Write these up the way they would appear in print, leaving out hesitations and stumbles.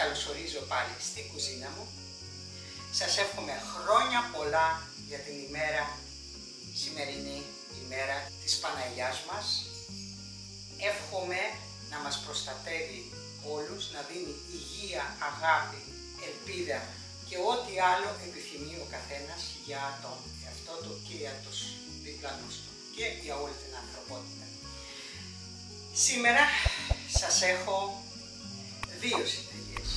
καλωσορίζω πάλι στη κουζίνα μου. Σας εύχομαι χρόνια πολλά για την σημερινή ημέρα της Παναγιάς μας. Εύχομαι να μας προστατεύει όλους, να δίνει υγεία, αγάπη, ελπίδα και ό,τι άλλο επιθυμεί ο καθένας για τον εαυτό του και για τους διπλανούς του και για όλη την ανθρωπότητα. Σήμερα σας έχω δύο συνταγές.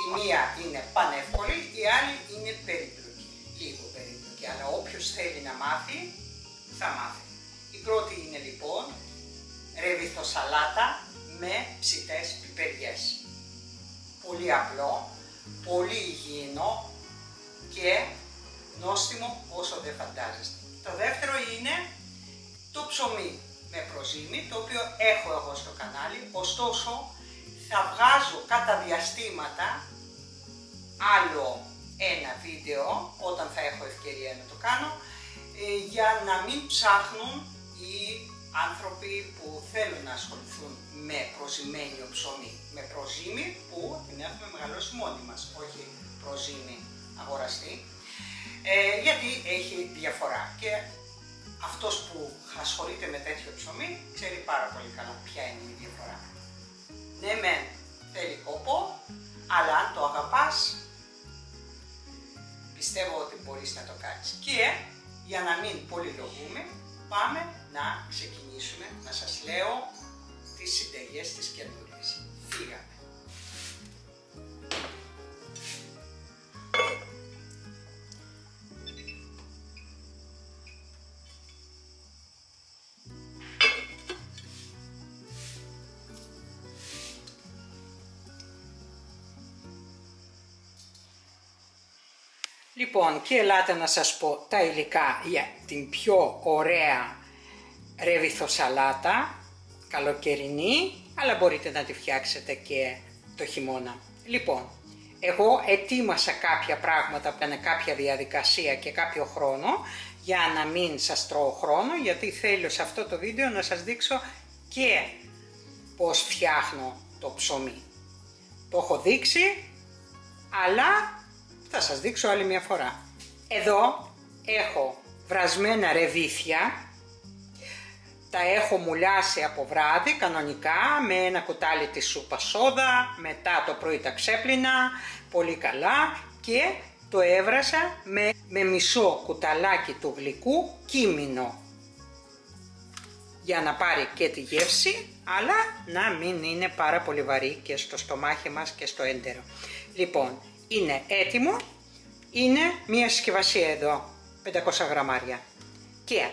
Η μία είναι πανεύκολη, η άλλη είναι περίπλοκη, λίγο περίπλοκη, αλλά όποιος θέλει να μάθει, θα μάθει. Η πρώτη είναι λοιπόν ρεβιθοσαλάτα με ψητές πιπεριές. Πολύ απλό, πολύ υγιεινό και νόστιμο όσο δεν φαντάζεστε. Το δεύτερο είναι το ψωμί με προζύμι, το οποίο έχω εγώ στο κανάλι, ωστόσο θα βγάζω κατά διαστήματα άλλο ένα βίντεο όταν θα έχω ευκαιρία να το κάνω, για να μην ψάχνουν οι άνθρωποι που θέλουν να ασχοληθούν με προζυμένιο ψωμί, με προζύμι που την έχουμε μεγαλώσει μόνοι μας, όχι προζύμι αγοραστή, γιατί έχει διαφορά και αυτός που ασχολείται με τέτοιο ψωμί ξέρει πάρα πολύ καλά ποια είναι η διαφορά. Ναι μεν θέλει κόπο, αλλά αν το αγαπάς πιστεύω ότι μπορείς να το κάνεις. Και για να μην πολυλογούμε, πάμε να ξεκινήσουμε να σας λέω τις συνταγές της καινούριας. Φύγαμε! Λοιπόν, και ελάτε να σας πω τα υλικά για την πιο ωραία ρεβιθοσαλάτα, καλοκαιρινή, αλλά μπορείτε να τη φτιάξετε και το χειμώνα. Λοιπόν, εγώ ετοίμασα κάποια πράγματα, με κάποια διαδικασία και κάποιο χρόνο, για να μην σας τρώω χρόνο, γιατί θέλω σε αυτό το βίντεο να σας δείξω και πώς φτιάχνω το ψωμί. Το έχω δείξει, αλλά θα σας δείξω άλλη μια φορά. Εδώ έχω βρασμένα ρεβίθια, τα έχω μουλιάσει από βράδυ κανονικά με ένα κουτάλι της σούπα σόδα, μετά το πρωί τα ξέπλυνα πολύ καλά και το έβρασα με μισό κουταλάκι του γλυκού κίμινο για να πάρει και τη γεύση, αλλά να μην είναι πάρα πολύ βαρύ και στο στομάχι μας και στο έντερο. Λοιπόν, είναι έτοιμο, είναι μια συσκευασία εδώ, 500 γραμμάρια. Και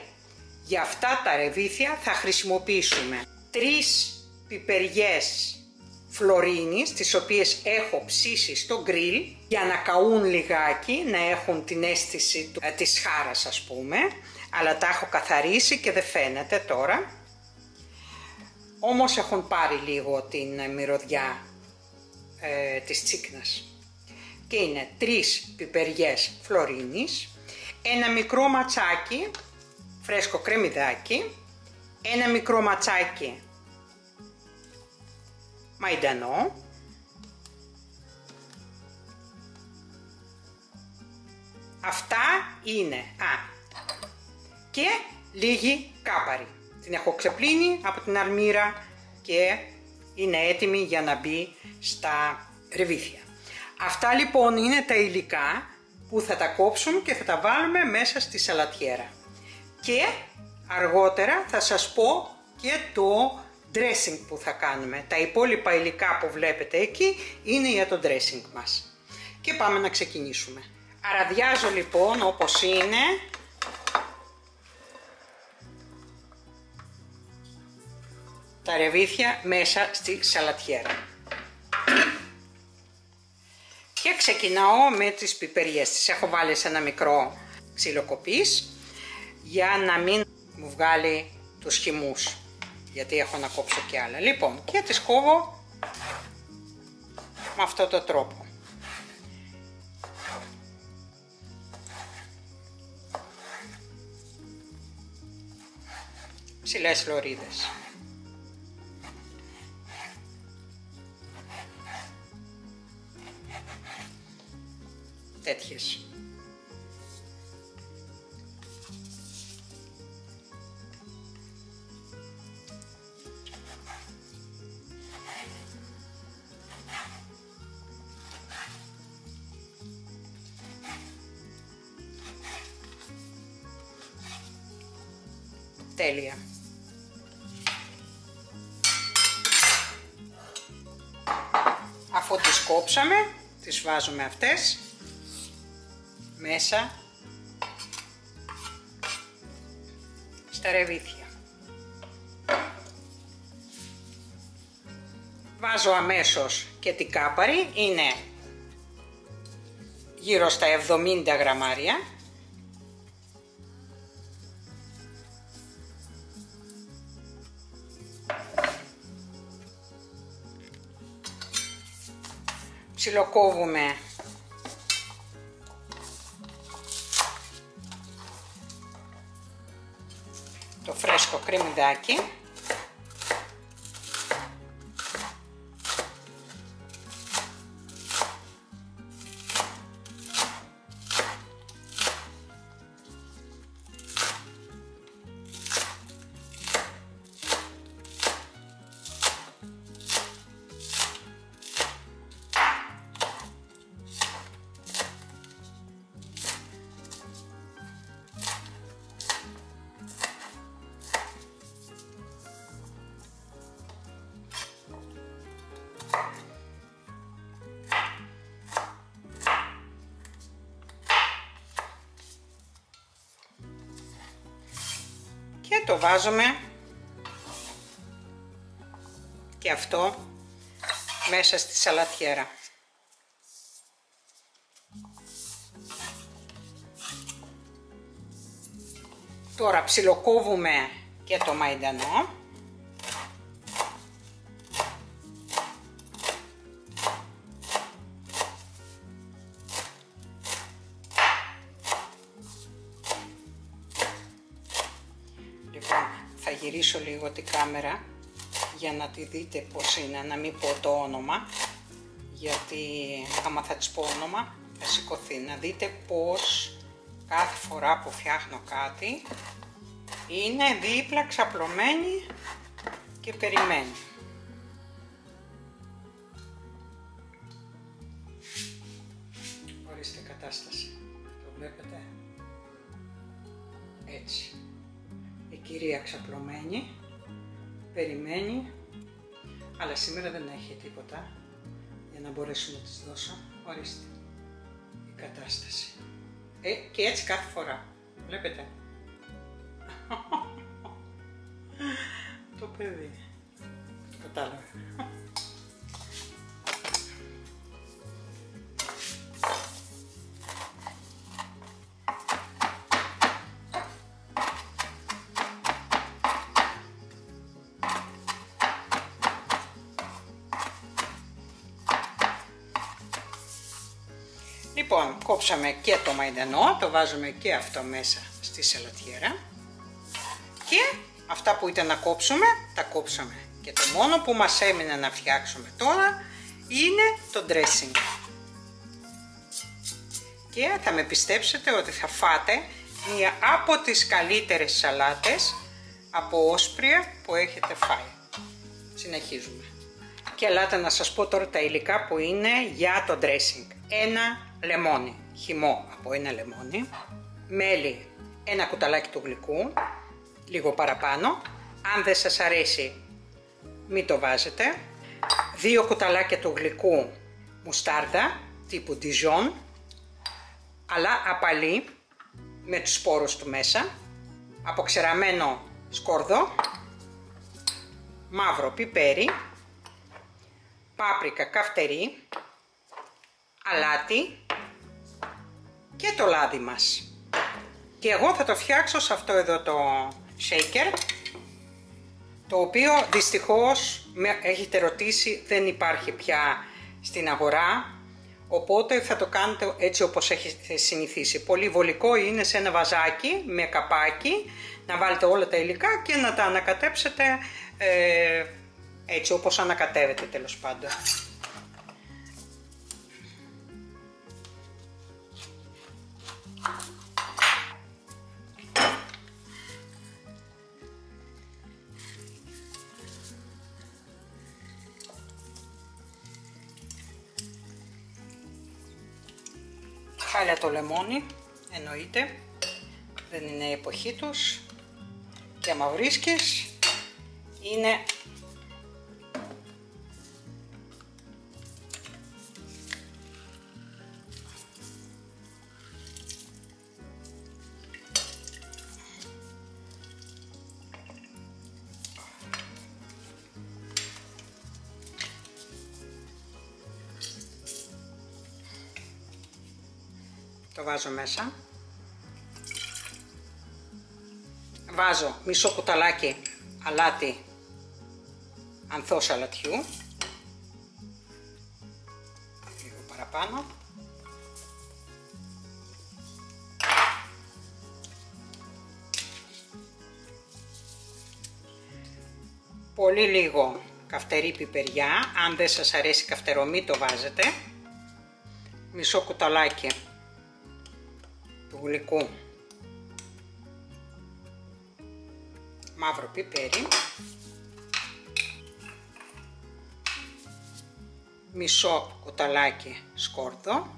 για αυτά τα ρεβίθια θα χρησιμοποιήσουμε 3 πιπεριές φλωρίνης, τις οποίες έχω ψήσει στο γκριλ για να καούν λιγάκι, να έχουν την αίσθηση της χάρας ας πούμε, αλλά τα έχω καθαρίσει και δεν φαίνεται τώρα. Όμως έχουν πάρει λίγο την μυρωδιά της τσίκνας. Και είναι 3 πιπεριές φλωρίνης, ένα μικρό ματσάκι φρέσκο κρεμμυδάκι, ένα μικρό ματσάκι μαϊντανό, αυτά είναι, και λίγη κάπαρη. Την έχω ξεπλύνει από την αλμύρα και είναι έτοιμη για να μπει στα ρεβίθια. Αυτά λοιπόν είναι τα υλικά που θα τα κόψουμε και θα τα βάλουμε μέσα στη σαλατιέρα. Και αργότερα θα σας πω και το dressing που θα κάνουμε. Τα υπόλοιπα υλικά που βλέπετε εκεί είναι για το dressing μας. Και πάμε να ξεκινήσουμε. Αραδιάζω λοιπόν όπως είναι τα ρεβίθια μέσα στη σαλατιέρα. Και ξεκινάω με τις πιπεριές. Τις έχω βάλει σε ένα μικρό ξύλο κοπής για να μην μου βγάλει τους χυμούς, γιατί έχω να κόψω και άλλα. Λοιπόν, και τις κόβω με αυτό το τρόπο. Ψηλές λωρίδες. τέτοιες. Τέλεια. Αφού τις κόψαμε, τις βάζουμε αυτές μέσα στα ρεβίθια. Βάζω αμέσως και την κάπαρη, είναι γύρω στα 70 γραμμάρια. Ψιλοκόβουμε το φρέσκο κρεμμυδάκι. Και το βάζουμε και αυτό μέσα στη σαλατιέρα. Τώρα ψιλοκόβουμε και το μαϊντανό. Λοιπόν, θα γυρίσω λίγο την κάμερα για να τη δείτε πώς είναι, να μην πω το όνομα, γιατί άμα θα της πω όνομα θα σηκωθεί. Να δείτε πώς κάθε φορά που φτιάχνω κάτι είναι δίπλα ξαπλωμένη και περιμένει. Ορίστε κατάσταση, το βλέπετε, έτσι. Η κυρία ξαπλωμένη, περιμένει, αλλά σήμερα δεν έχει τίποτα για να μπορέσω να της δώσω. Ορίστε η κατάσταση. Και έτσι κάθε φορά, βλέπετε. Το παιδί, το κατάλαβε. Λοιπόν, κόψαμε και το μαϊντανό, το βάζουμε και αυτό μέσα στη σαλατιέρα και αυτά που ήταν να κόψουμε, τα κόψαμε. Και το μόνο που μας έμεινε να φτιάξουμε τώρα είναι το dressing. Και θα με πιστέψετε ότι θα φάτε μία από τις καλύτερες σαλάτες από όσπρια που έχετε φάει. Συνεχίζουμε. Και ελάτε να σας πω τώρα τα υλικά που είναι για το dressing. Ένα λεμόνι, χυμό από ένα λεμόνι, μέλι ένα κουταλάκι του γλυκού, λίγο παραπάνω, αν δεν σας αρέσει μην το βάζετε, 2 κουταλάκια του γλυκού μουστάρδα τύπου Dijon, αλλά απαλή με τους σπόρους του μέσα, αποξεραμένο σκόρδο, μαύρο πιπέρι, πάπρικα καυτερή, αλάτι και το λάδι μας. Και εγώ θα το φτιάξω σε αυτό εδώ το shaker, το οποίο δυστυχώς με έχετε ρωτήσει δεν υπάρχει πια στην αγορά, οπότε θα το κάνετε έτσι όπως έχετε συνηθίσει. Πολύ βολικό είναι σε ένα βαζάκι με καπάκι να βάλετε όλα τα υλικά και να τα ανακατέψετε έτσι όπως ανακατεύετε τέλος πάντων. Χάλια το λεμόνι, εννοείται, δεν είναι η εποχή τους και άμα βρίσκεις είναι το βάζω μέσα. Βάζω μισό κουταλάκι αλάτι ανθός αλατιού, λίγο παραπάνω. Πολύ λίγο καυτερή πιπεριά, αν δεν σας αρέσει καυτερό μη το βάζετε. Μισό κουταλάκι του γλυκού μαύρο πιπέρι, μισό κουταλάκι σκόρδο,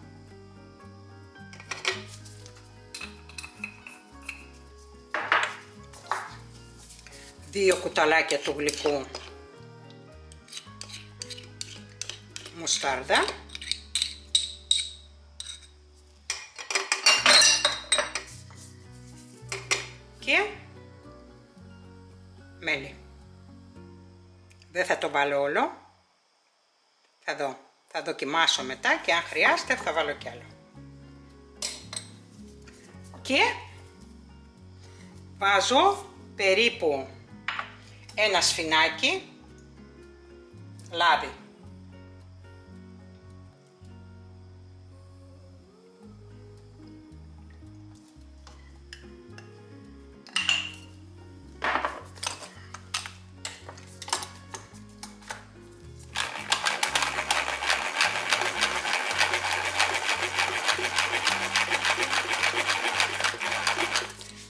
δύο κουταλάκια του γλυκού μουστάρδα και μέλι. Δεν θα το βάλω όλο, θα δοκιμάσω μετά και αν χρειάζεται θα βάλω κι άλλο. Και βάζω περίπου ένα σφινάκι λάδι.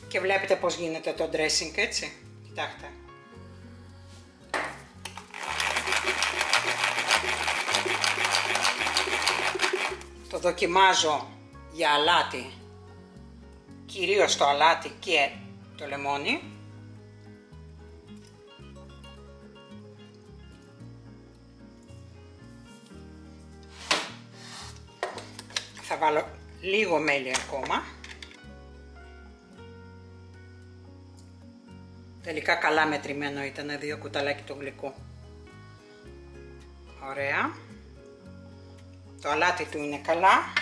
Και βλέπετε πως γίνεται το dressing, έτσι, κοιτάξτε. Το δοκιμάζω για αλάτι, κυρίως το αλάτι και το λεμόνι. Θα βάλω λίγο μέλι ακόμα. Τελικά καλά μετρημένο ήταν, 2 κουταλάκι του γλυκού. Ωραία. Το αλάτι του είναι καλά,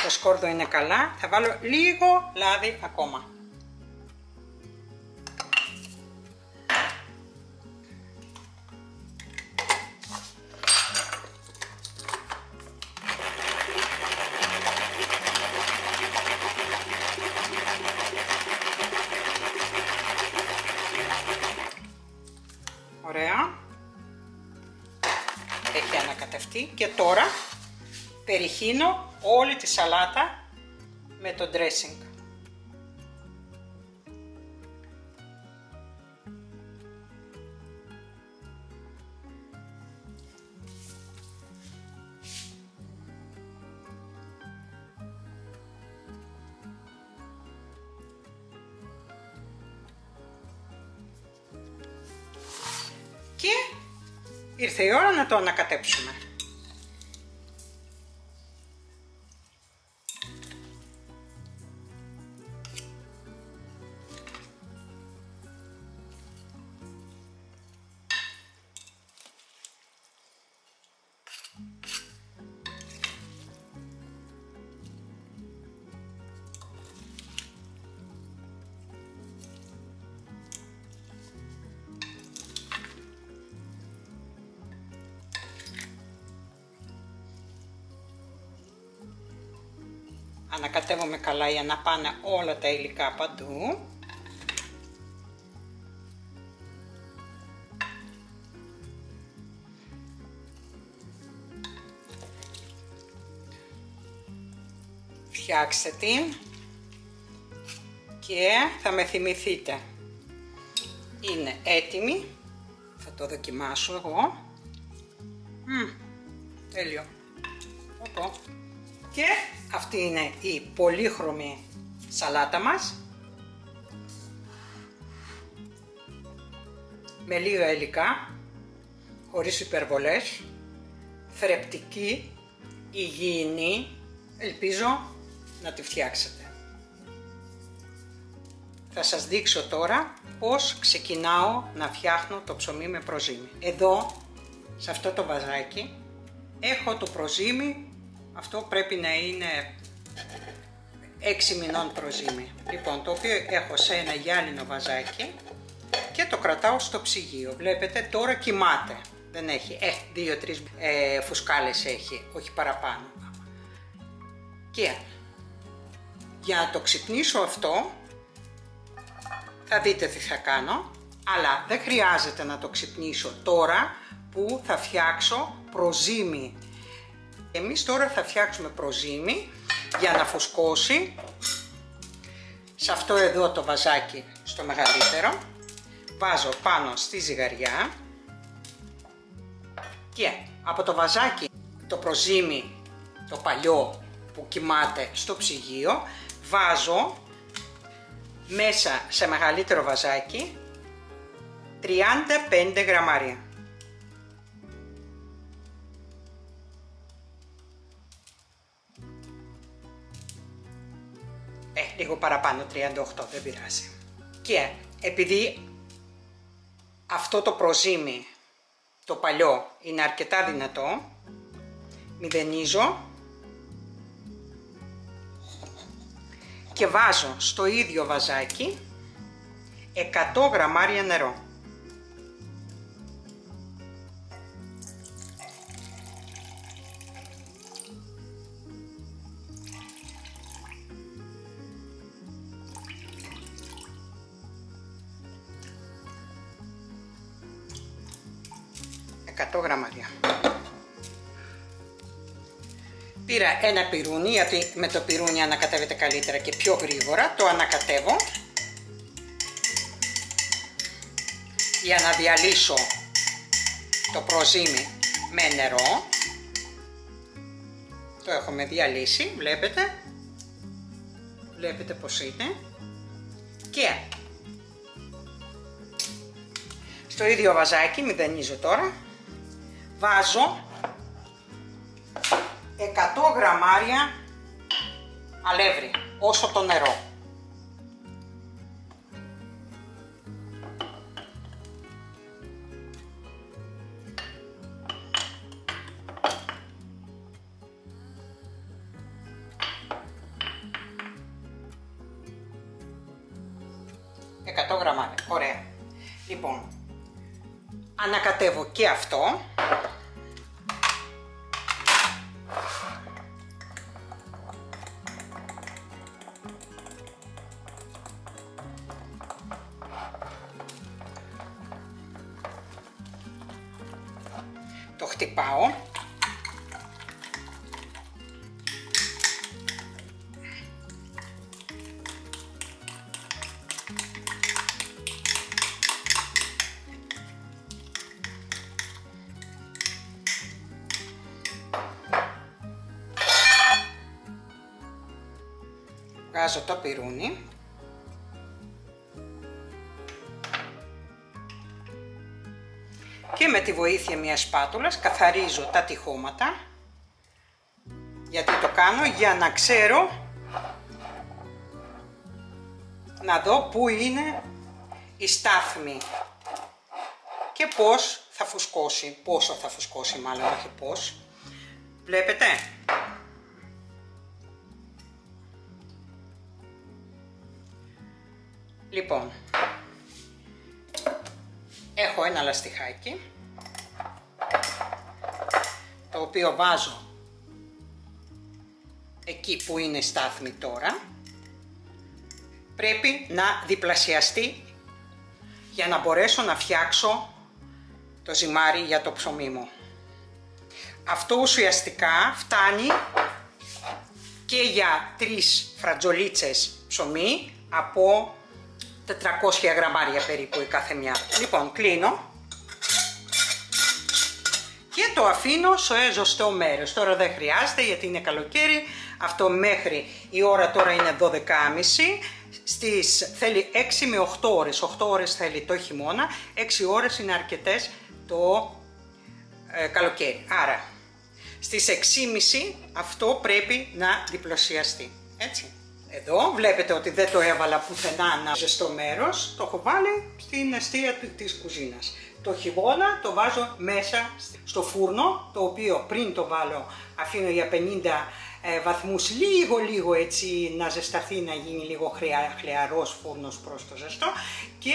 το σκόρδο είναι καλά. Θα βάλω λίγο λάδι ακόμα. Ωραία. Έχει ανακατευτεί και τώρα περιχύνω όλη τη σαλάτα με το dressing. Και ήρθε η ώρα να το ανακατέψουμε. Ανακατεύουμε καλά για να πάνε όλα τα υλικά παντού. Φτιάξτε την και θα με θυμηθείτε. Είναι έτοιμη, θα το δοκιμάσω εγώ. Τέλειο. Και αυτή είναι η πολύχρωμη σαλάτα μας, με λίγα υλικά, χωρίς υπερβολές, θρεπτική, υγιεινή. Ελπίζω να τη φτιάξετε. Θα σας δείξω τώρα πώς ξεκινάω να φτιάχνω το ψωμί με προζύμι. Εδώ, σε αυτό το βαζάκι, έχω το προζύμι. Αυτό πρέπει να είναι 6 μηνών προζύμι. Λοιπόν, το οποίο έχω σε ένα γυάλινο βαζάκι και το κρατάω στο ψυγείο. Βλέπετε, τώρα κοιμάται. Δεν έχει, 2-3 φουσκάλες έχει, όχι παραπάνω. Και για να το ξυπνήσω αυτό, θα δείτε τι θα κάνω, αλλά δεν χρειάζεται να το ξυπνήσω τώρα που θα φτιάξω προζύμι. Εμείς τώρα θα φτιάξουμε προζύμι για να φουσκώσει. Σε αυτό εδώ το βαζάκι, στο μεγαλύτερο, βάζω πάνω στη ζυγαριά και από το βαζάκι το προζύμι, το παλιό που κοιμάται στο ψυγείο, βάζω μέσα σε μεγαλύτερο βαζάκι 35 γραμμάρια. Λίγο παραπάνω, 38, δεν πειράζει. Και επειδή αυτό το προζύμι, το παλιό, είναι αρκετά δυνατό, μηδενίζω και βάζω στο ίδιο βαζάκι 100 γραμμάρια νερό. Γραμμάρια. Πήρα ένα πυρούνι, γιατί με το πυρούνι ανακατεύεται καλύτερα και πιο γρήγορα. Το ανακατεύω για να διαλύσω το προζύμι με νερό. Το έχουμε διαλύσει, βλέπετε πως είναι. Και στο ίδιο βαζάκι, μηδενίζω τώρα, βάζω 100 γραμμάρια αλεύρι, όσο το νερό. Γραμμάρια, ωραία. Λοιπόν, ανακατεύω και αυτό. Το χτυπάω. Βγάζω το πυρούνι. Και με τη βοήθεια μιας σπάτουλας καθαρίζω τα τυχώματα. Γιατί το κάνω? Για να ξέρω, να δω πού είναι η στάθμη και πώς θα φουσκώσει, πόσο θα φουσκώσει μάλλον, όχι πώς. Βλέπετε? Λοιπόν, έχω ένα λαστιχάκι, το οποίο βάζω εκεί που είναι η στάθμη τώρα. Πρέπει να διπλασιαστεί για να μπορέσω να φτιάξω το ζυμάρι για το ψωμί μου. Αυτό ουσιαστικά φτάνει και για 3 φρατζολίτσες ψωμί από 400 γραμμάρια περίπου η κάθε μια. Λοιπόν, κλείνω και το αφήνω στο ζεστό μέρος. Τώρα δεν χρειάζεται γιατί είναι καλοκαίρι, αυτό μέχρι η ώρα τώρα είναι 12.30. Θέλει 6 με 8 ώρες, 8 ώρες θέλει το χειμώνα, 6 ώρες είναι αρκετές το καλοκαίρι. Άρα στις 6.30 αυτό πρέπει να διπλασιαστεί, έτσι. Εδώ βλέπετε ότι δεν το έβαλα πουθενά ένα ζεστό μέρος, το έχω βάλει στην εστία της κουζίνας. Το χειμώνα το βάζω μέσα στο φούρνο, το οποίο πριν το βάλω αφήνω για 50 βαθμούς λίγο έτσι να ζεσταθεί, να γίνει λίγο χλιαρός φούρνος προς το ζεστό και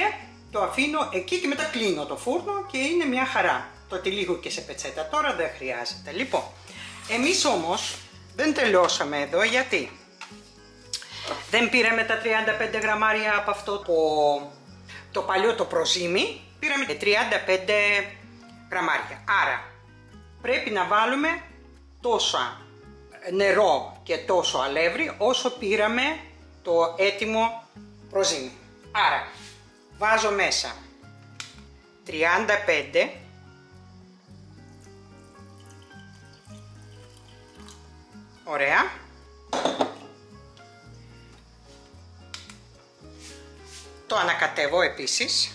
το αφήνω εκεί και μετά κλείνω το φούρνο και είναι μια χαρά. Το τυλίγω και σε πετσέτα, τώρα δεν χρειάζεται. Λοιπόν, εμείς όμως δεν τελειώσαμε εδώ γιατί δεν πήραμε τα 35 γραμμάρια από αυτό το παλιό το προζύμι, πήραμε 35 γραμμάρια. Άρα πρέπει να βάλουμε τόσα νερό και τόσο αλεύρι όσο πήραμε το έτοιμο προζύμι. Άρα βάζω μέσα 35 ωραία. Το ανακατεύω επίσης.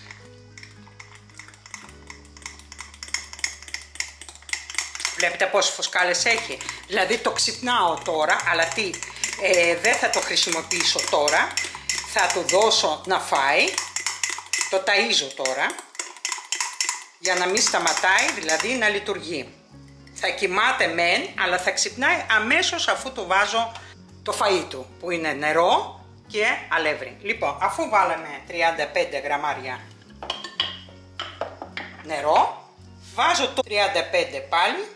Βλέπετε πόσες φωσκάλες έχει. Δηλαδή το ξυπνάω τώρα, αλλά δεν θα το χρησιμοποιήσω τώρα. Θα του δώσω να φάει. Το ταΐζω τώρα. Για να μην σταματάει, δηλαδή να λειτουργεί. Θα κοιμάται μεν, αλλά θα ξυπνάει αμέσως αφού του βάζω το φαΐ του, που είναι νερό και αλεύρι. Λοιπόν, αφού βάλαμε 35 γραμμάρια νερό, βάζω το 35 πάλι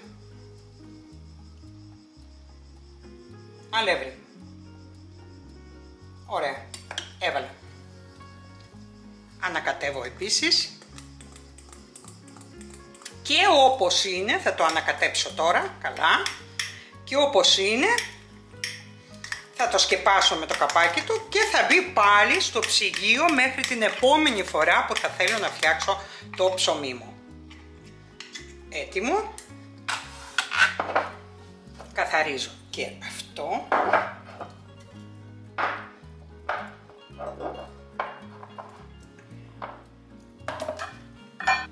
αλεύρι. Ωραία, έβαλα. Ανακατεύω επίσης. Και όπως είναι, θα το ανακατέψω τώρα, καλά. Και όπως είναι, θα το σκεπάσω με το καπάκι του και θα μπει πάλι στο ψυγείο μέχρι την επόμενη φορά που θα θέλω να φτιάξω το ψωμί μου. Έτοιμο. Καθαρίζω και αυτό.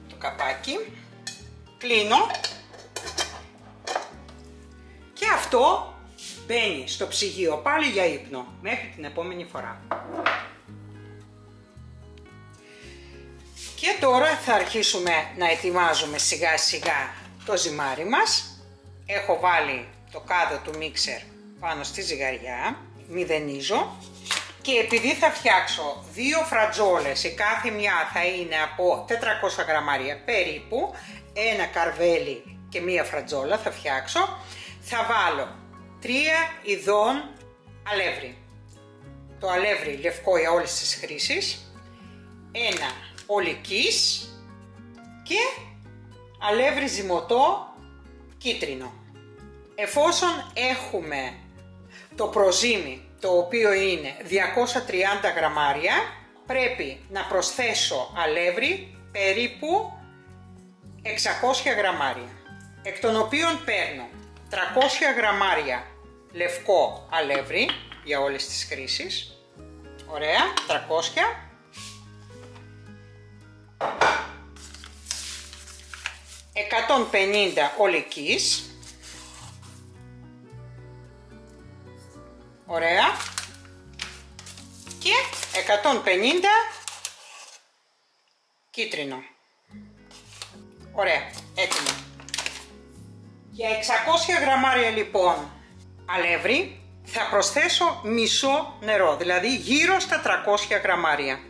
Το καπάκι. Κλείνω. Και αυτό μπαίνει στο ψυγείο πάλι για ύπνο μέχρι την επόμενη φορά. Και τώρα θα αρχίσουμε να ετοιμάζουμε σιγά σιγά το ζυμάρι μας. Έχω βάλει το κάδο του μίξερ πάνω στη ζυγαριά, μηδενίζω. Και επειδή θα φτιάξω 2 φρατζόλες, η κάθε μια θα είναι από 400 γραμμάρια περίπου, ένα καρβέλι και μία φρατζόλα θα φτιάξω, θα βάλω 3 ειδών αλεύρι. Το αλεύρι λευκό για όλες τις χρήσεις, ένα ολικής και αλεύρι ζυμωτό κίτρινο. Εφόσον έχουμε το προζύμι, το οποίο είναι 230 γραμμάρια, πρέπει να προσθέσω αλεύρι περίπου 600 γραμμάρια, εκ των οποίων παίρνω 300 γραμμάρια λευκό αλεύρι για όλες τις χρήσεις, ωραία, 300, 150 ολικής, ωραία, και 150 κίτρινο. Ωραία, έτοιμο. Για 600 γραμμάρια λοιπόν αλεύρι θα προσθέσω μισό νερό, δηλαδή γύρω στα 300 γραμμάρια.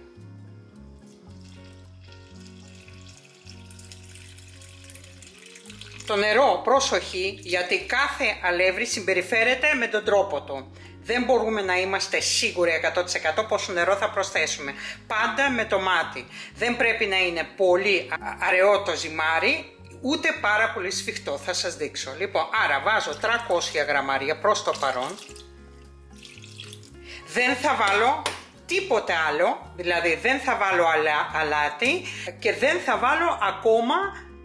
Το νερό, προσοχή, γιατί κάθε αλεύρι συμπεριφέρεται με τον τρόπο του. Δεν μπορούμε να είμαστε σίγουροι 100% πόσο νερό θα προσθέσουμε. Πάντα με το μάτι. Δεν πρέπει να είναι πολύ αραιό το ζυμάρι, ούτε πάρα πολύ σφιχτό. Θα σας δείξω. Λοιπόν, άρα βάζω 300 γραμμάρια προς το παρόν. Δεν θα βάλω τίποτε άλλο, δηλαδή δεν θα βάλω αλάτι και δεν θα βάλω ακόμα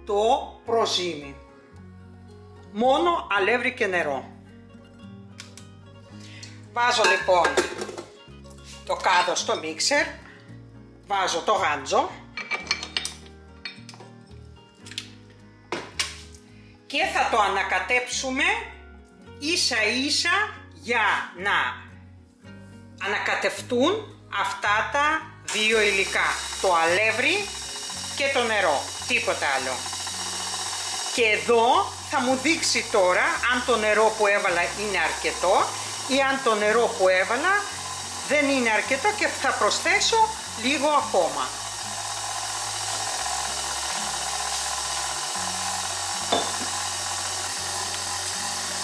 το προζύμι. Μόνο αλεύρι και νερό. Βάζω λοιπόν το κάδο στο μίξερ, βάζω το γάντζο και θα το ανακατέψουμε ίσα ίσα για να ανακατευτούν αυτά τα δύο υλικά, το αλεύρι και το νερό, τίποτα άλλο. Και εδώ θα μου δείξει τώρα αν το νερό που έβαλα είναι αρκετό ή αν το νερό που έβαλα δεν είναι αρκετό και θα προσθέσω λίγο ακόμα.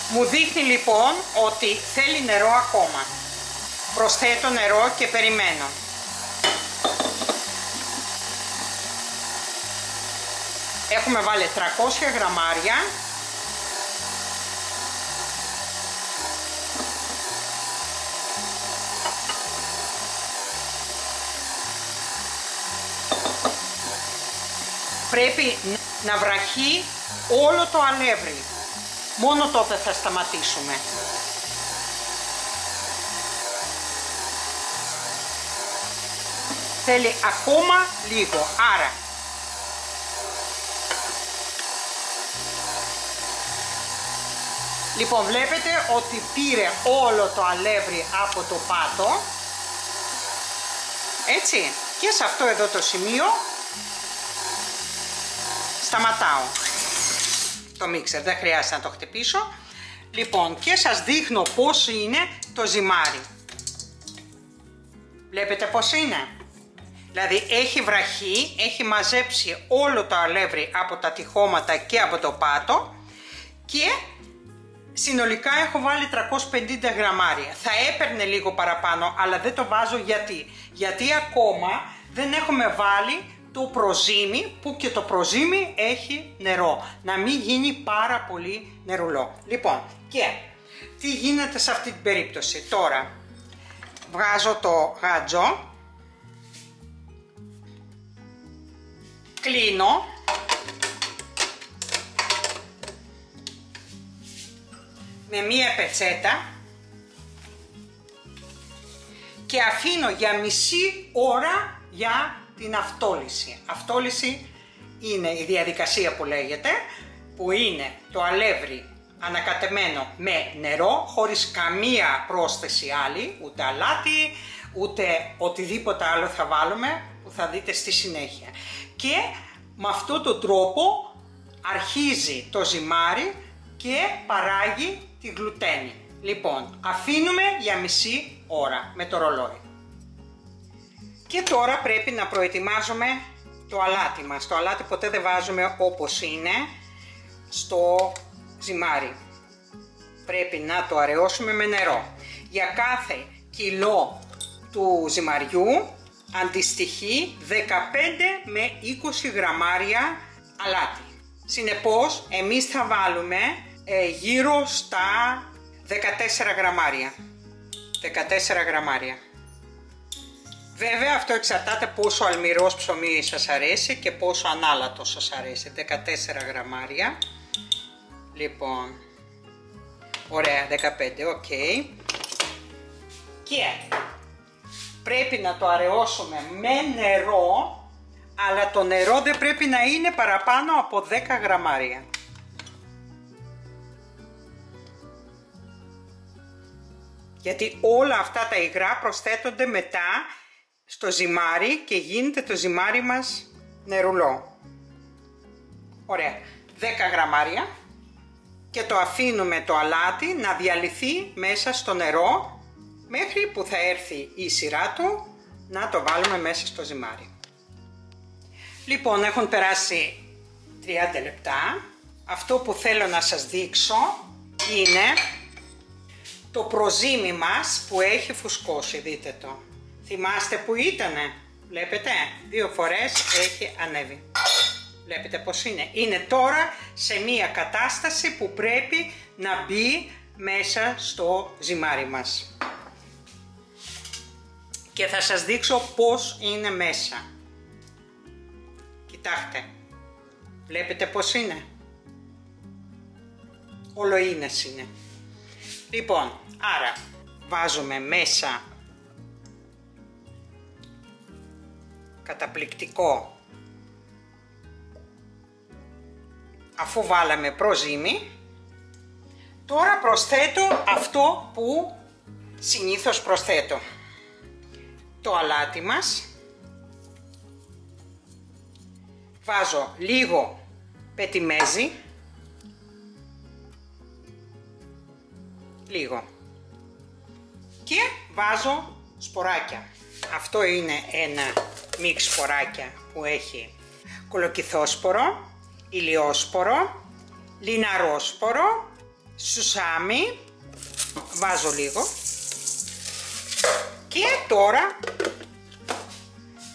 Μου δείχνει λοιπόν ότι θέλει νερό ακόμα. Προσθέτω νερό και περιμένω. Έχουμε βάλει 300 γραμμάρια. Πρέπει να βραχεί όλο το αλεύρι. Μόνο τότε θα σταματήσουμε. Θέλει ακόμα λίγο, άρα λοιπόν βλέπετε ότι πήρε όλο το αλεύρι από το πάτο, έτσι, και σε αυτό εδώ το σημείο σταματάω το μίξερ, δεν χρειάζεται να το χτυπήσω. Λοιπόν, και σας δείχνω πώς είναι το ζυμάρι. Βλέπετε πώς είναι. Δηλαδή έχει βραχεί, έχει μαζέψει όλο το αλεύρι από τα τυχώματα και από το πάτο και συνολικά έχω βάλει 350 γραμμάρια. Θα έπαιρνε λίγο παραπάνω, αλλά δεν το βάζω γιατί ακόμα δεν έχουμε βάλει το προζύμι, που και το προζύμι έχει νερό, να μην γίνει πάρα πολύ νερουλό. Λοιπόν, και τι γίνεται σε αυτή την περίπτωση. Τώρα βγάζω το γάτζο, κλείνω με μία πετσέτα και αφήνω για μισή ώρα για την αυτόλυση. Αυτόλυση είναι η διαδικασία που λέγεται, που είναι το αλεύρι ανακατεμένο με νερό, χωρίς καμία πρόσθεση άλλη, ούτε αλάτι, ούτε οτιδήποτε άλλο θα βάλουμε, που θα δείτε στη συνέχεια. Και με αυτόν τον τρόπο αρχίζει το ζυμάρι και παράγει τη γλουτένη. Λοιπόν, αφήνουμε για μισή ώρα με το ρολόι. Και τώρα πρέπει να προετοιμάζουμε το αλάτι μας. Το αλάτι ποτέ δεν βάζουμε όπως είναι στο ζυμάρι. Πρέπει να το αραιώσουμε με νερό. Για κάθε κιλό του ζυμαριού αντιστοιχεί 15 με 20 γραμμάρια αλάτι. Συνεπώς εμείς θα βάλουμε γύρω στα 14 γραμμάρια. 14 γραμμάρια. Βέβαια αυτό εξαρτάται πόσο αλμυρός ψωμί σας αρέσει και πόσο ανάλατο σας αρέσει. 14 γραμμάρια. Λοιπόν, ωραία, 15, οκ. Και πρέπει να το αραιώσουμε με νερό, αλλά το νερό δεν πρέπει να είναι παραπάνω από 10 γραμμάρια. Γιατί όλα αυτά τα υγρά προσθέτονται μετά στο ζυμάρι και γίνεται το ζυμάρι μας νερουλό. Ωραία, 10 γραμμάρια και το αφήνουμε το αλάτι να διαλυθεί μέσα στο νερό μέχρι που θα έρθει η σειρά του να το βάλουμε μέσα στο ζυμάρι. Λοιπόν, έχουν περάσει 30 λεπτά. Αυτό που θέλω να σας δείξω είναι το προζύμι μας που έχει φουσκώσει, δείτε το. Θυμάστε που ήτανε, βλέπετε, 2 φορές έχει ανέβει. Βλέπετε πως είναι. Είναι τώρα σε μία κατάσταση που πρέπει να μπει μέσα στο ζυμάρι μας. και θα σας δείξω πώς είναι μέσα. Κοιτάξτε, βλέπετε πώς είναι. Ολοίνες είναι. Λοιπόν, άρα βάζουμε μέσα καταπληκτικό, αφού βάλαμε προζύμι, τώρα προσθέτω αυτό που συνήθως προσθέτω. Το αλάτι μας, βάζω λίγο πετιμέζι, λίγο, και βάζω σποράκια. Αυτό είναι ένα μίξ σποράκια που έχει κολοκυθόσπορο, ηλιόσπορο, λιναρόσπορο, σουσάμι, βάζω λίγο και τώρα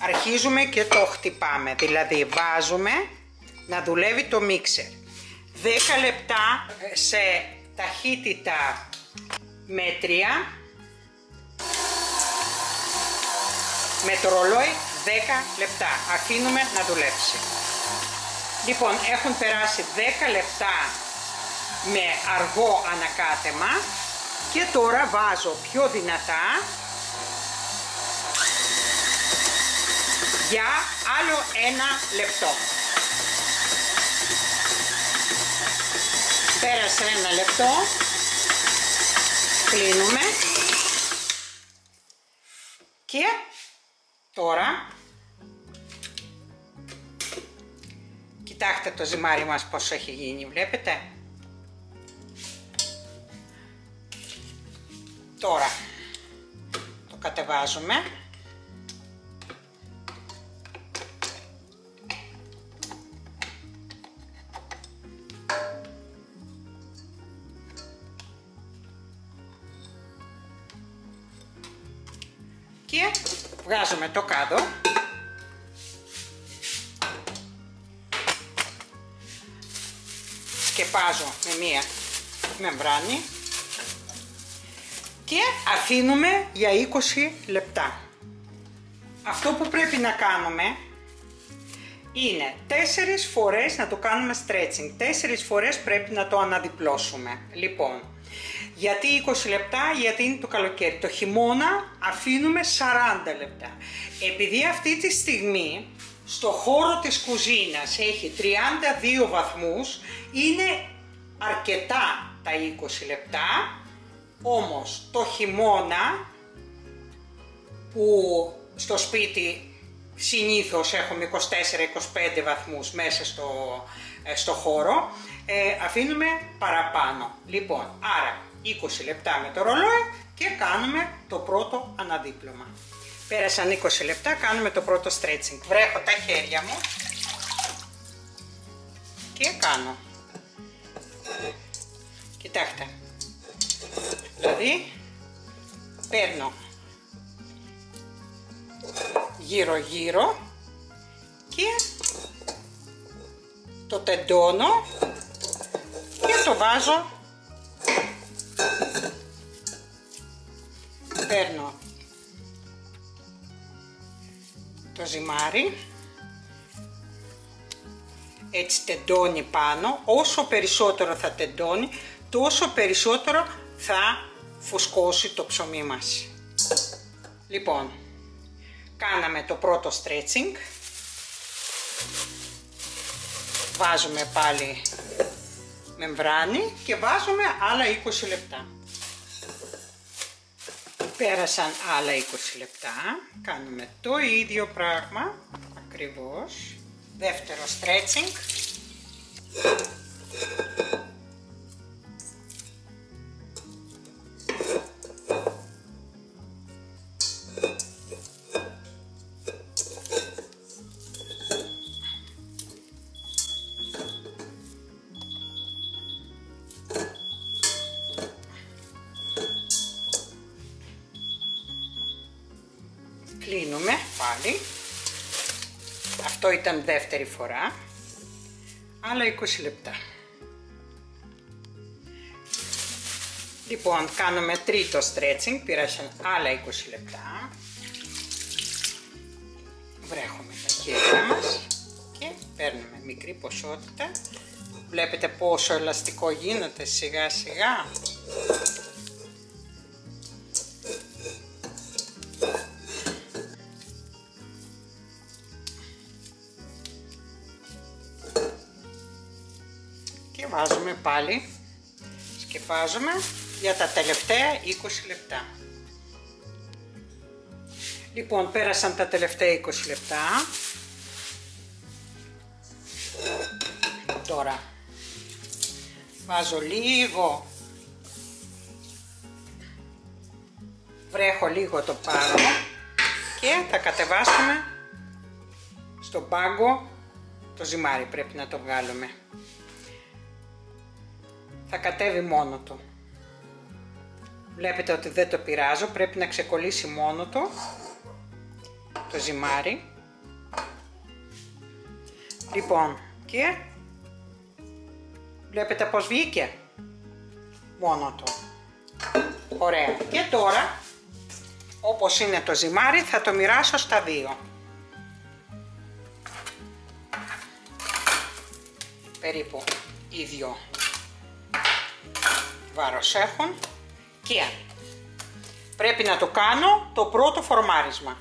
αρχίζουμε και το χτυπάμε, δηλαδή βάζουμε να δουλεύει το μίξερ 10 λεπτά σε ταχύτητα μέτρια, με το ρολόι 10 λεπτά, αφήνουμε να δουλέψει. Λοιπόν, έχουν περάσει 10 λεπτά με αργό ανακάτεμα και τώρα βάζω πιο δυνατά για άλλο 1 λεπτό. Πέρασε 1 λεπτό, κλείνουμε και τώρα κοιτάξτε το ζυμάρι μας πως έχει γίνει, βλέπετε. Τώρα το κατεβάζουμε. Και βγάζουμε το κάδο. Σκεπάζω με μία μεμβράνη και αφήνουμε για 20 λεπτά. Αυτό που πρέπει να κάνουμε είναι 4 φορές να το κάνουμε stretching. 4 φορές πρέπει να το αναδιπλώσουμε. Λοιπόν, γιατί 20 λεπτά, γιατί είναι το καλοκαίρι. Το χειμώνα αφήνουμε 40 λεπτά. Επειδή αυτή τη στιγμή στο χώρο της κουζίνας έχει 32 βαθμούς, είναι αρκετά τα 20 λεπτά, όμως το χειμώνα που στο σπίτι συνήθως έχουμε 24-25 βαθμούς μέσα στο χώρο, αφήνουμε παραπάνω. Λοιπόν, άρα 20 λεπτά με το ρολόι και κάνουμε το πρώτο αναδίπλωμα. Πέρασαν 20 λεπτά, κάνουμε το πρώτο stretching. Βρέχω τα χέρια μου και κάνω. Κοιτάξτε. Δηλαδή, παίρνω γύρω γύρω και το τεντώνω και το βάζω. Παίρνω το ζυμάρι, έτσι τεντώνει πάνω. Όσο περισσότερο θα τεντώνει, τόσο περισσότερο θα φουσκώσει το ψωμί μας. Λοιπόν, κάναμε το πρώτο stretching. Βάζουμε πάλι μεμβράνη και βάζουμε άλλα 20 λεπτά. Πέρασαν άλλα 20 λεπτά, κάνουμε το ίδιο πράγμα, ακριβώς. Δεύτερο stretching. Κλείνουμε πάλι. Αυτό ήταν δεύτερη φορά. Άλλα 20 λεπτά. Λοιπόν, κάνουμε τρίτο stretching. Πήρασαν άλλα 20 λεπτά. σχέδια μας και παίρνουμε μικρή ποσότητα. Βλέπετε πόσο ελαστικό γίνεται σιγά σιγά. Και βάζουμε πάλι, σκεπάζουμε για τα τελευταία 20 λεπτά. Λοιπόν, πέρασαν τα τελευταία 20 λεπτά. Τώρα βάζω λίγο, βρέχω λίγο το πάρο και θα κατεβάσουμε στον πάγκο το ζυμάρι, πρέπει να το βγάλουμε. Θα κατέβει μόνο του. Βλέπετε ότι δεν το πειράζω, πρέπει να ξεκολλήσει μόνο του το ζυμάρι. Λοιπόν, και βλέπετε πως βγήκε μόνο του. Ωραία. Και τώρα, όπως είναι το ζυμάρι, θα το μοιράσω στα δύο. Περίπου ίδιο βάρος έχουν. Και πρέπει να το κάνω το πρώτο φορμάρισμα.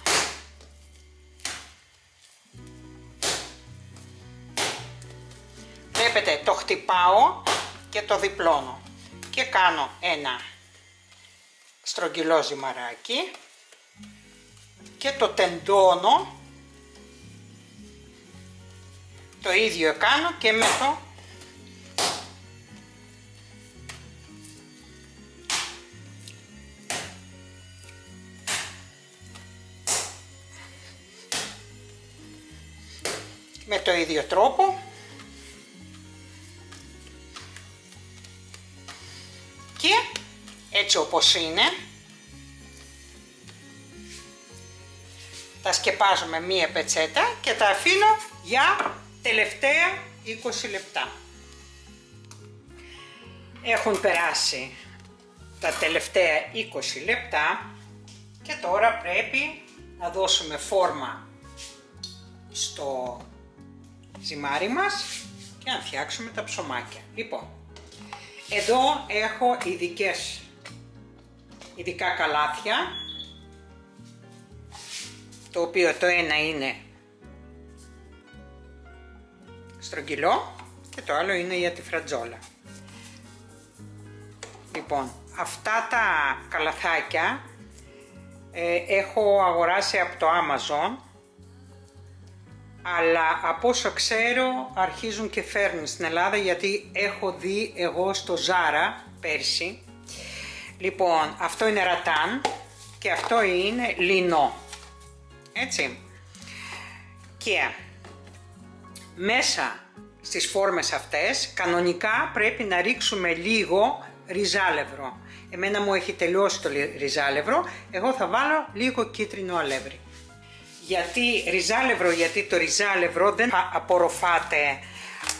Βλέπετε, το χτυπάω και το διπλώνω και κάνω ένα στρογγυλό ζυμαράκι και το τεντώνω. Το ίδιο κάνω και με το ίδιο τρόπο. Και έτσι όπως είναι τα σκεπάζω με μία πετσέτα και τα αφήνω για τελευταία 20 λεπτά. Έχουν περάσει τα τελευταία 20 λεπτά και τώρα πρέπει να δώσουμε φόρμα στο ζυμάρι μας και να φτιάξουμε τα ψωμάκια. Λοιπόν, εδώ έχω ειδικά καλάθια, το οποίο το ένα είναι στρογγυλό και το άλλο είναι για τη φρατζόλα. Λοιπόν, αυτά τα καλαθάκια έχω αγοράσει από το Amazon, αλλά από όσο ξέρω αρχίζουν και φέρνουν στην Ελλάδα, γιατί έχω δει εγώ στο Zara πέρσι. Λοιπόν, αυτό είναι ρατάν και αυτό είναι λινό, έτσι. Και μέσα στις φόρμες αυτές κανονικά πρέπει να ρίξουμε λίγο ριζάλευρο. Εμένα μου έχει τελειώσει το ριζάλευρο, εγώ θα βάλω λίγο κίτρινο αλεύρι. Γιατί ριζάλευρο, γιατί το ριζάλευρο δεν θα απορροφάται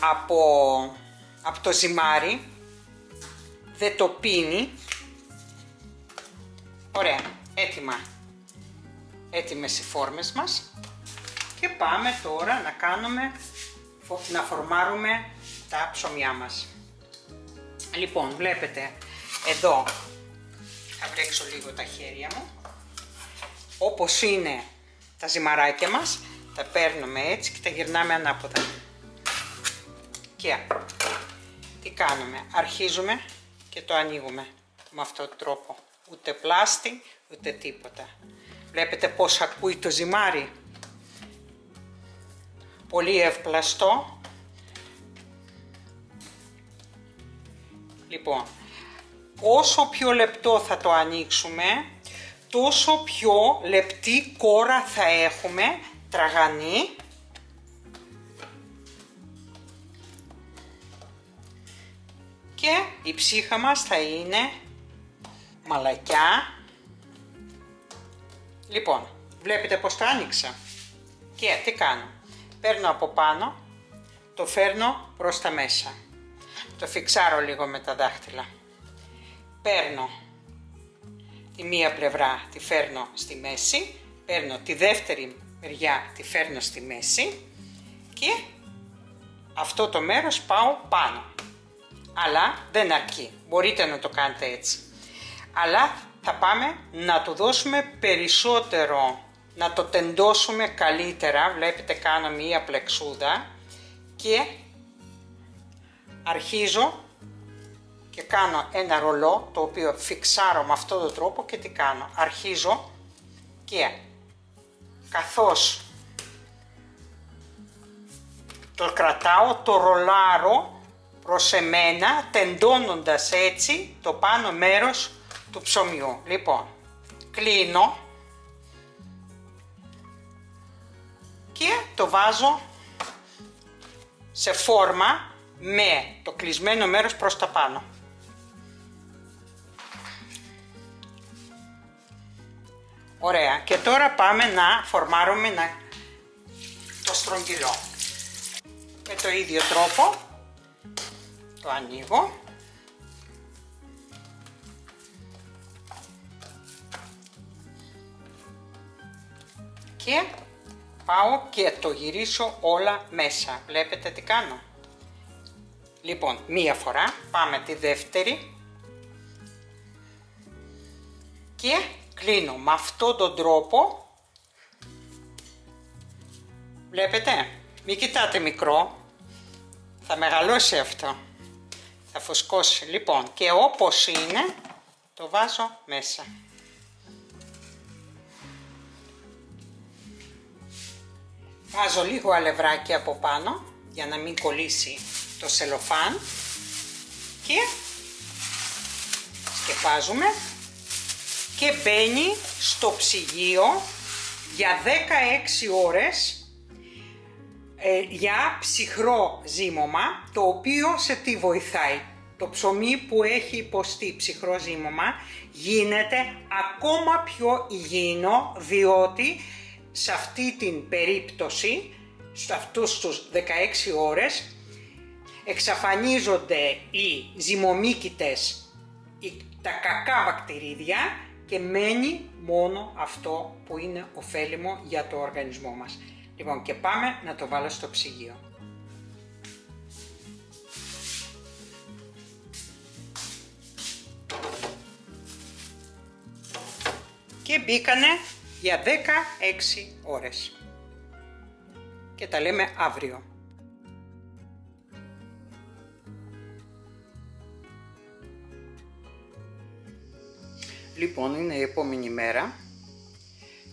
από το ζυμάρι, δεν το πίνει. Ωραία, έτοιμες οι φόρμες μας και πάμε τώρα να φορμάρουμε τα ψωμιά μας. Λοιπόν, βλέπετε εδώ, θα βρέξω λίγο τα χέρια μου, όπως είναι τα ζυμαράκια μας, τα παίρνουμε έτσι και τα γυρνάμε ανάποδα. Και τι κάνουμε, αρχίζουμε και το ανοίγουμε με αυτόν τον τρόπο, ούτε πλάστη ούτε τίποτα. Βλέπετε πως ακούει το ζυμάρι, πολύ ευπλαστό. Λοιπόν, όσο πιο λεπτό θα το ανοίξουμε, τόσο πιο λεπτή κόρα θα έχουμε, τραγανή. Και η ψύχα μας θα είναι μαλακιά. Λοιπόν, βλέπετε πως το άνοιξα. Και τι κάνω, παίρνω από πάνω, το φέρνω προς τα μέσα. Το φιξάρω λίγο με τα δάχτυλα. Παίρνω τη μία πλευρά, τη φέρνω στη μέση, παίρνω τη δεύτερη μεριά τη φέρνω στη μέση και αυτό το μέρος πάω πάνω. Αλλά δεν αρκεί, μπορείτε να το κάνετε έτσι. Αλλά θα πάμε να του δώσουμε περισσότερο, να το τεντώσουμε καλύτερα. Βλέπετε κάνω μία πλεξούδα και αρχίζω και κάνω ένα ρολό το οποίο φιξάρω με αυτόν τον τρόπο και τι κάνω. Αρχίζω και καθώς το κρατάω, το ρολάρω προς εμένα, τεντώνοντας έτσι το πάνω μέρος του ψωμιού. Λοιπόν, κλείνω και το βάζω σε φόρμα με το κλεισμένο μέρος προς τα πάνω. Ωραία, και τώρα πάμε να φορμάρουμε το στρογγυλό. Με το ίδιο τρόπο το ανοίγω και πάω και το γυρίσω όλα μέσα. Βλέπετε τι κάνω. Λοιπόν, μία φορά, πάμε τη δεύτερη και κλείνω με αυτόν τον τρόπο. Βλέπετε, μην κοιτάτε μικρό, θα μεγαλώσει αυτό, θα φουσκώσει. Λοιπόν, και όπως είναι το βάζω μέσα. Βάζω λίγο αλευράκι από πάνω για να μην κολλήσει το σελοφάν και σκεπάζουμε και μπαίνει στο ψυγείο για 16 ώρες για ψυχρό ζύμωμα, το οποίο σε τι βοηθάει. Το ψωμί που έχει υποστεί ψυχρό ζύμωμα γίνεται ακόμα πιο υγιεινό, διότι σε αυτή την περίπτωση, σε αυτούς τους 16 ώρες, εξαφανίζονται οι ζυμομύκητες, τα κακά βακτηρίδια και μένει μόνο αυτό που είναι ωφέλιμο για το οργανισμό μας. Λοιπόν, και πάμε να το βάλω στο ψυγείο. Και μπήκανε για 16 ώρες. Και τα λέμε αύριο. Λοιπόν, είναι η επόμενη μέρα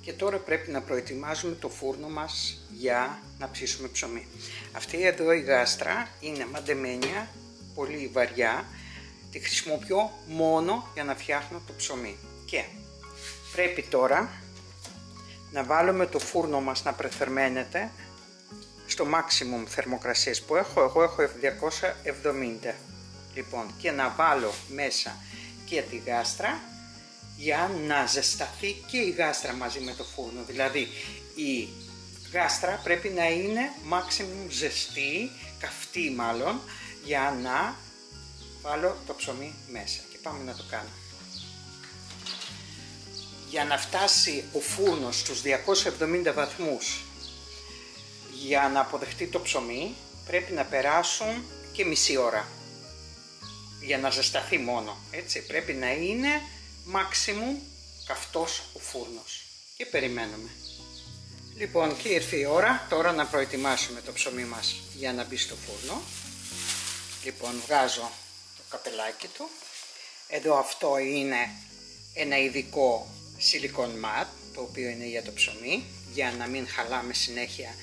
και τώρα πρέπει να προετοιμάζουμε το φούρνο μας για να ψήσουμε ψωμί. Αυτή εδώ η γάστρα είναι μαντεμένη, πολύ βαριά, τη χρησιμοποιώ μόνο για να φτιάχνω το ψωμί. Και πρέπει τώρα να βάλουμε το φούρνο μας να πρεθερμαίνεται στο maximum θερμοκρασίες που έχω. Εγώ έχω 270. Λοιπόν, και να βάλω μέσα και τη γάστρα για να ζεσταθεί και η γάστρα μαζί με το φούρνο. Δηλαδή η γάστρα πρέπει να είναι maximum ζεστή, καυτή μάλλον, για να βάλω το ψωμί μέσα. Και πάμε να το κάνω. Για να φτάσει ο φούρνος στους 270 βαθμούς για να αποδεχτεί το ψωμί πρέπει να περάσουν και μισή ώρα για να ζεσταθεί μόνο, έτσι. Πρέπει να είναι maximum καυτός ο φούρνος και περιμένουμε. Λοιπόν, και ήρθε η ώρα τώρα να προετοιμάσουμε το ψωμί μας για να μπει στο φούρνο. Λοιπόν, βγάζω το καπελάκι του. Εδώ αυτό είναι ένα ειδικό silicone mat, το οποίο είναι για το ψωμί, για να μην χαλάμε συνέχεια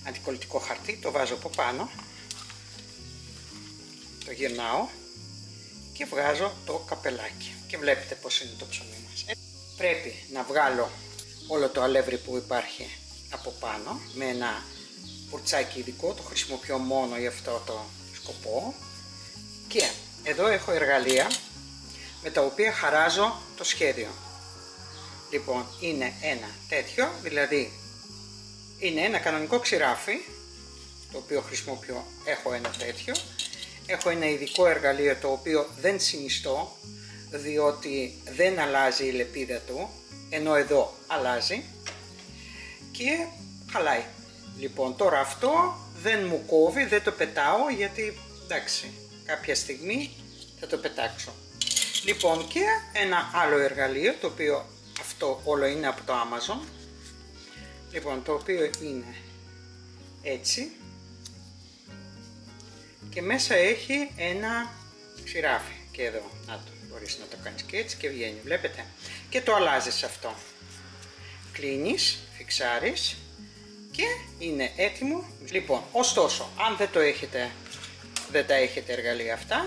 αντικολλητικό χαρτί. Το βάζω από πάνω, το γυρνάω και βγάζω το καπελάκι και βλέπετε πως είναι το ψωμί μας. Πρέπει να βγάλω όλο το αλεύρι που υπάρχει από πάνω με ένα πουρτσάκι ειδικό, το χρησιμοποιώ μόνο για αυτό το σκοπό. Και εδώ έχω εργαλεία με τα οποία χαράζω το σχέδιο. Λοιπόν, είναι ένα τέτοιο, δηλαδή είναι ένα κανονικό ξηράφι, το οποίο χρησιμοποιώ, έχω ένα τέτοιο. Έχω ένα ειδικό εργαλείο το οποίο δεν συνιστώ, διότι δεν αλλάζει η λεπίδα του, ενώ εδώ αλλάζει. Και χαλάει. Λοιπόν, τώρα αυτό δεν μου κόβει, δεν το πετάω γιατί εντάξει, κάποια στιγμή θα το πετάξω. Λοιπόν, και ένα άλλο εργαλείο, το οποίο αυτό όλο είναι από το Amazon. Λοιπόν, το οποίο είναι έτσι και μέσα έχει ένα ξηράφι και εδώ, να το μπορείς να το κάνεις και έτσι και βγαίνει, βλέπετε, και το αλλάζεις αυτό, κλείνεις, φιξάρεις και είναι έτοιμο. Λοιπόν, ωστόσο, αν δεν τα έχετε εργαλεία αυτά,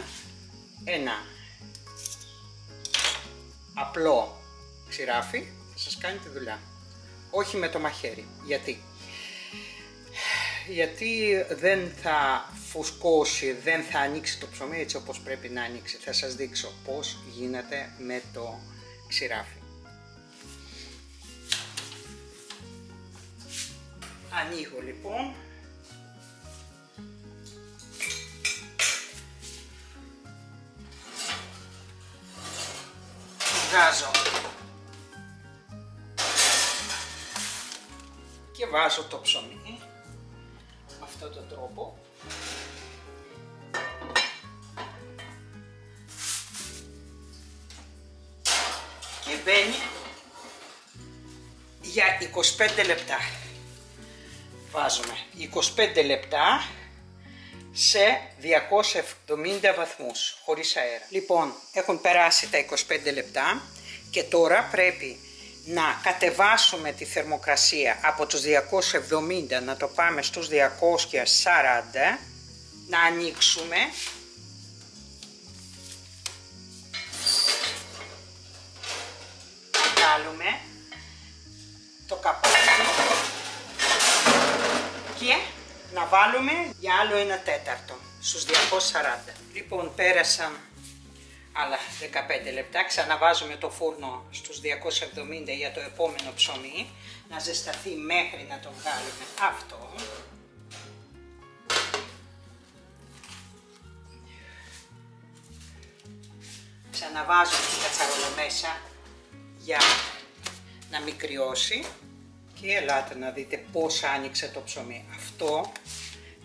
ένα απλό ξηράφι θα σας κάνει τη δουλειά, όχι με το μαχαίρι. Γιατί δεν θα φουσκώσει, δεν θα ανοίξει το ψωμί έτσι όπως πρέπει να ανοίξει. Θα σας δείξω πώς γίνεται με το ξηράφι. Ανοίγω λοιπόν. Βγάζω και βάζω το ψωμί με αυτόν τον τρόπο. Και μπαίνει για 25 λεπτά. Βάζουμε 25 λεπτά σε 270 βαθμούς χωρίς αέρα. Λοιπόν, έχουν περάσει τα 25 λεπτά και τώρα πρέπει να κατεβάσουμε τη θερμοκρασία από τους 270 να το πάμε στους 240, να ανοίξουμε να βγάλουμε το καπάκι και να βάλουμε για άλλο 1/4 στους 240. Λοιπόν, πέρασαν άλλα 15 λεπτά, ξαναβάζουμε το φούρνο στους 270 για το επόμενο ψωμί, να ζεσταθεί μέχρι να το βγάλουμε αυτό. Ξαναβάζουμε την κατσαρόλα μέσα για να μην κρυώσει και ελάτε να δείτε πώς άνοιξε το ψωμί. Αυτό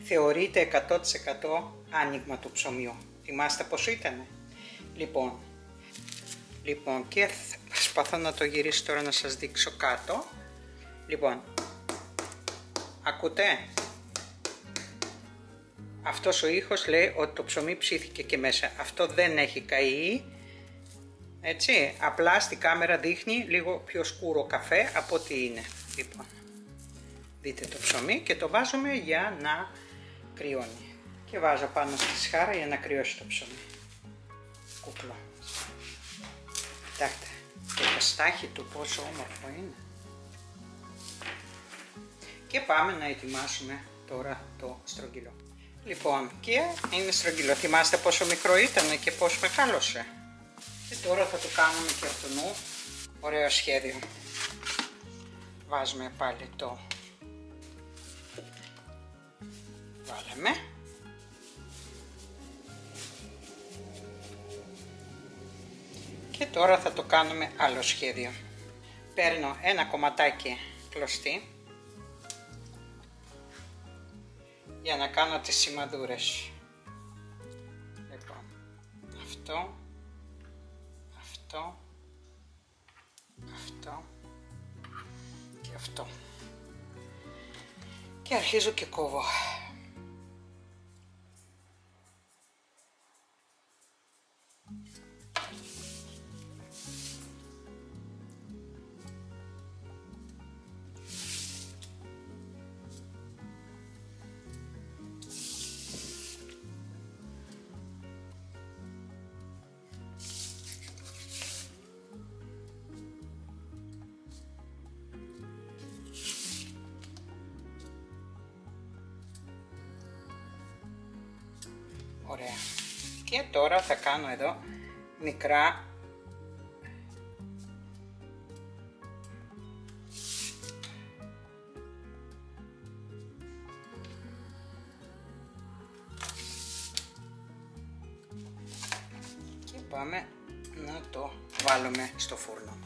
θεωρείται 100% άνοιγμα του ψωμιού. Θυμάστε πώς ήτανε. Λοιπόν, και προσπαθώ να το γυρίσω τώρα να σας δείξω κάτω. Λοιπόν, ακούτε? Αυτός ο ήχος λέει ότι το ψωμί ψήθηκε και μέσα. Αυτό δεν έχει καεί, έτσι, απλά στη κάμερα δείχνει λίγο πιο σκούρο καφέ από ό,τι είναι. Λοιπόν, δείτε το ψωμί και το βάζουμε για να κρυώνει. Και βάζω πάνω στη σχάρα για να κρυώσει το ψωμί. Κουπλό. Κοιτάξτε, και το στάχι του πόσο όμορφο είναι. Και πάμε να ετοιμάσουμε τώρα το στρογγυλό. Λοιπόν, και είναι στρογγυλό. Θυμάστε πόσο μικρό ήταν και πόσο μεγάλωσε. Και τώρα θα το κάνουμε και από το νου. Ωραίο σχέδιο. Βάζουμε πάλι το. Βάλαμε. Και τώρα θα το κάνουμε άλλο σχέδιο. Παίρνω ένα κομματάκι κλωστή για να κάνω τις σημαδούρες. Λοιπόν, αυτό, αυτό, αυτό και αυτό. Και αρχίζω και κόβω. Ωραία. Και τώρα θα κάνω εδώ μικρά και πάμε να το βάλουμε στο φούρνο.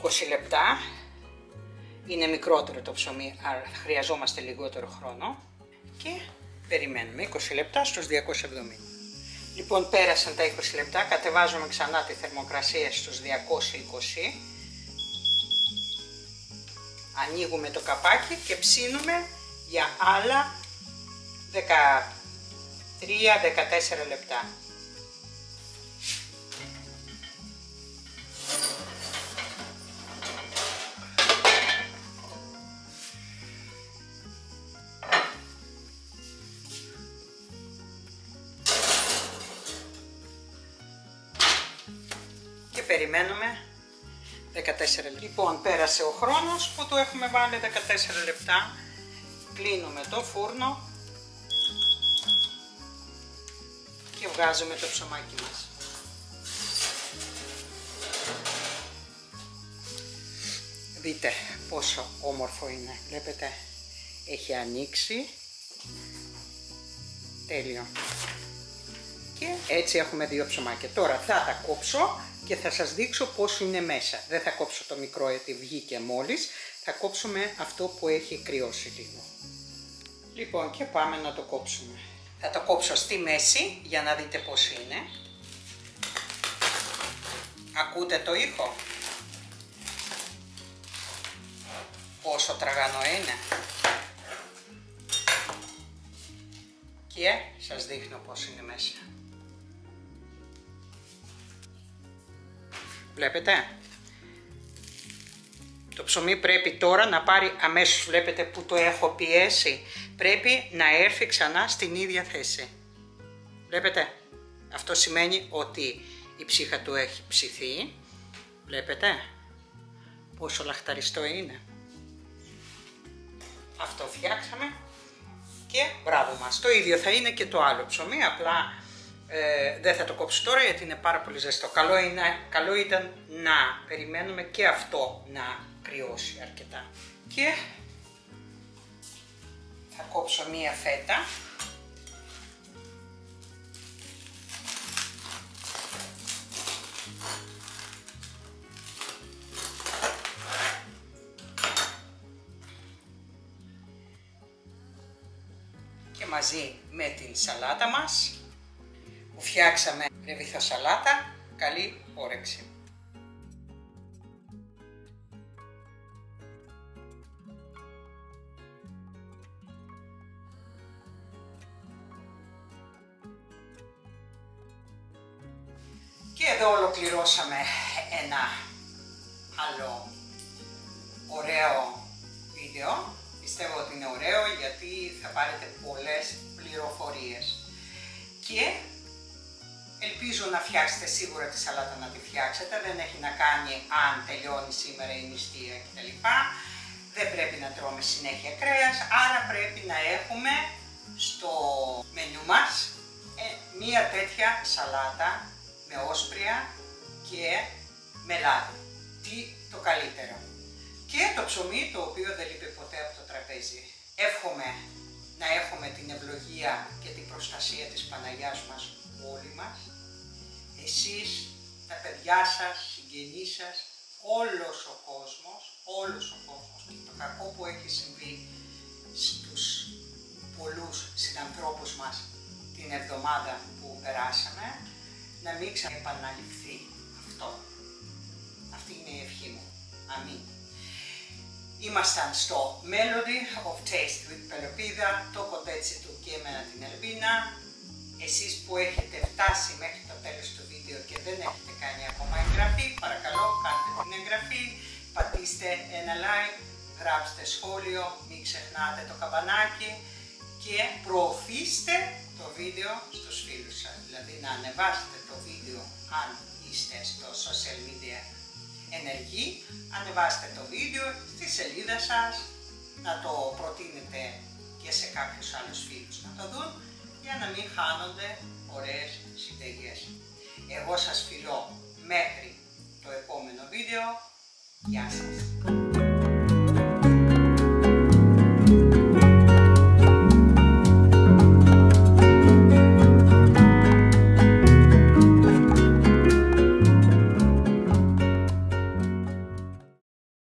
20 λεπτά. Είναι μικρότερο το ψωμί, άρα χρειαζόμαστε λιγότερο χρόνο. Και περιμένουμε 20 λεπτά στους 270. Λοιπόν, πέρασαν τα 20 λεπτά, κατεβάζουμε ξανά τη θερμοκρασία στους 220. Ανοίγουμε το καπάκι και ψήνουμε για άλλα 13-14 λεπτά. Και περιμένουμε 14 λεπτά. Λοιπόν, πέρασε ο χρόνος που το έχουμε βάλει 14 λεπτά. Κλείνουμε το φούρνο και βγάζουμε το ψωμάκι μας. Δείτε πόσο όμορφο είναι. Βλέπετε, έχει ανοίξει. Τέλειο. Και έτσι έχουμε δύο ψωμάκια. Τώρα θα τα κόψω και θα σας δείξω πώς είναι μέσα. Δεν θα κόψω το μικρό γιατί βγήκε μόλις. Θα κόψουμε αυτό που έχει κρυώσει λίγο. Λοιπόν, και πάμε να το κόψουμε. Θα το κόψω στη μέση για να δείτε πώς είναι. Ακούτε το ήχο? Πόσο τραγανό είναι. Και σας δείχνω πώς είναι μέσα. Βλέπετε? Το ψωμί πρέπει τώρα να πάρει αμέσως, βλέπετε που το έχω πιέσει, πρέπει να έρθει ξανά στην ίδια θέση. Βλέπετε? Αυτό σημαίνει ότι η ψύχα του έχει ψηθεί. Βλέπετε πόσο λαχταριστό είναι. Αυτό φτιάξαμε και μπράβο μας. Το ίδιο θα είναι και το άλλο ψωμί, απλά δεν θα το κόψω τώρα γιατί είναι πάρα πολύ ζεστό. Καλό ήταν να περιμένουμε και αυτό να κρυώσει αρκετά. Και θα κόψω μία φέτα. Και μαζί με την σαλάτα μας που φτιάξαμε ρεβιθοσαλάτα. Καλή όρεξη. Και εδώ ολοκληρώσαμε ένα άλλο ωραίο βίντεο. Πιστεύω ότι είναι ωραίο γιατί θα πάρετε πολλές πληροφορίες. Και ελπίζω να φτιάξετε σίγουρα τη σαλάτα, να τη φτιάξετε. Δεν έχει να κάνει αν τελειώνει σήμερα η νηστεία κτλ. Δεν πρέπει να τρώμε συνέχεια κρέας, άρα πρέπει να έχουμε στο μενού μας μία τέτοια σαλάτα με όσπρια και με λάδι. Τι το καλύτερο. Και το ψωμί το οποίο δεν λείπει ποτέ από το τραπέζι. Εύχομαι να έχουμε την ευλογία και την προστασία της Παναγιάς μας όλοι μας. Εσείς, τα παιδιά σας, συγγενείς σας, όλος ο κόσμος και το κακό που έχει συμβεί στους πολλούς συνανθρώπους μας την εβδομάδα που περάσαμε, να μην ξαναεπαναληφθεί αυτό. Αυτή είναι η ευχή μου. Αμήν. Ήμασταν στο Melody of Taste with Πελοπίδα, το κοτέτσι του και εμένα την Ελβίνα. Εσείς που έχετε φτάσει μέχρι το τέλος του βίντεο και δεν έχετε κάνει ακόμα εγγραφή, παρακαλώ κάντε την εγγραφή, πατήστε ένα like, γράψτε σχόλιο, μην ξεχνάτε το καμπανάκι και προωθήστε το βίντεο στους φίλους σας. Δηλαδή να ανεβάσετε το βίντεο αν είστε στο social media ενεργοί, ανεβάστε το βίντεο στη σελίδα σας, να το προτείνετε και σε κάποιους άλλους φίλους να το δουν, για να μην χάνονται ωραίες συνταγές. Εγώ σας φιλώ μέχρι το επόμενο βίντεο. Γεια σας!